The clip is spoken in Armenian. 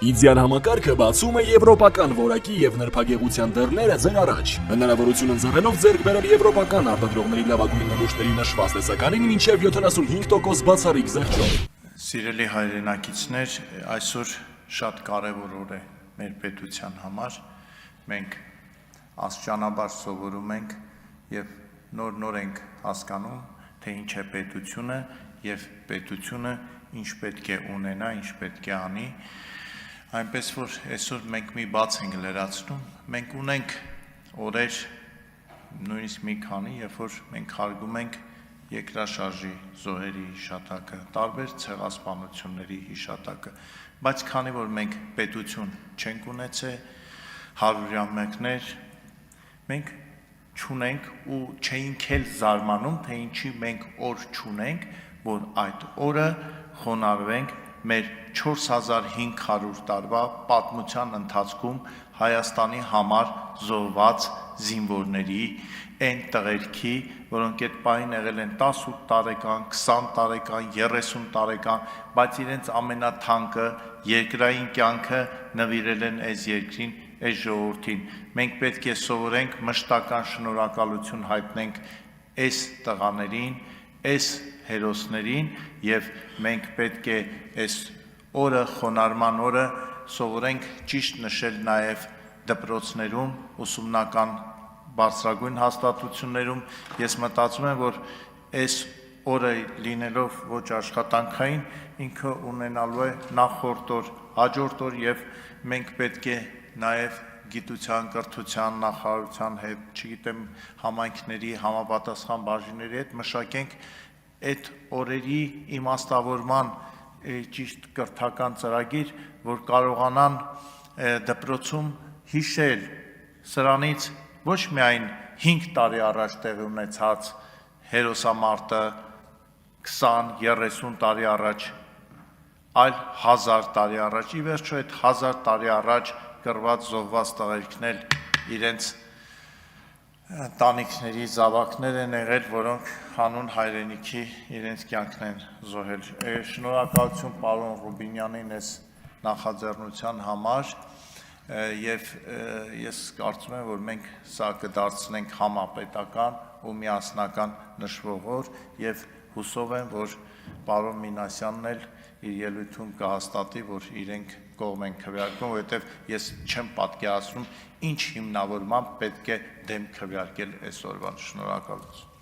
Իդեալ համակարգը բացում է եվրոպական որակի եւ նրբագեղության դռները ձեր առաջ։ Հնարավորություն ընձեռելով ձեռք բերել եվրոպական արտադրողների լավագույն նմուշների նշված տեսականին մինչեւ 75% բացառիկ զեղչով։ Սիրելի հայրենակիցներ, այսօր շատ կարևոր օր է մեր պետության համար։ Մենք աստիճանաբար սովորում ենք եւ նոր ենք հասկանում, թե ինչ է պետությունը եւ պետությունը ինչ պետք է ունենա, ինչ պետք է անի։ Այնպես որ այսօր մենք մի բաց ենք լրացնում, մենք ունենք օրեր, նույնիսկ մի քանի, երբ որ մենք հարգում ենք երկրաշարժի զոհերի հիշատակը, տարբեր ցեղասպանությունների հիշատակը, բայց քանի որ մենք պետություն չենք ունեցել, հարյուրամյակներ, մենք չունենք ու չէինք էլ զարմանում, թե ինչի մենք օր չունենք, որ այդ օրը խոնարհվենք մեր 4500 տարվա պատմության ընթացքում Հայաստանի համար զոհված զինվորների, այն տղերքի, որոնք այդ պահին եղել են 18 տարեկան, 20 տարեկան, 30 տարեկան, բայց իրենց ամենաթանկը երկրային կյանքը նվիրել են այս երկրին, այս ժողովրդին։ Մենք պետք է սովորենք մշտական շնորհակալություն հայտնենք այս տղաներին, այս հերոսներին եւ մենք պետք է այս օրը, խոնարհման օրը սովորենք ճիշտ նշել նաեւ դպրոցներում, ուսումնական բարձրագույն հաստատություններում։ Ես մտածում եմ, որ այս օրը լինելով ոչ աշխատանքային, ինքը ունենալու է նախորդ օր, հաջորդ օր եւ մենք պետք է նաեւ գիտության, կրթության նախարարության հետ, չգիտեմ, համայնքների համապատասխան բաժինների հետ մշակենք այդ օրերի իմաստավորման ճիշտ կրթական ծրագիր, որ կարողանան դպրոցում հիշել սրանից ոչ միայն 5 տարի առաջ տեղի ունեցած հերոսամարտը, 20-30 տարի առաջ, այլ 1000 տարի առաջ, ի վերջո այդ 1000 տարի առաջ կռված զոհված տղերքն էլ իրենց տանիքների զավակներ են եղել, որոնք հանուն հայրենիքի իրենց կյանքն են զոհել։ Շնորհակալություն պարոն Ռուբինյանին այս նախաձեռնության համար եւ ես կարծում եմ, որ մենք սա կդարձնենք համապետական ու միասնական նշվող օր եւ հուսով եմ, որ պարոն Մինասյանն էլ իր ելույթում կհաստատի, որ իրենք կողմ են քվեարկում, որովհետև ես չեմ պատկերացնում ինչ հիմնավորմամբ պետք է դեմ քվեարկել այս օրվան։ Շնորհակալություն։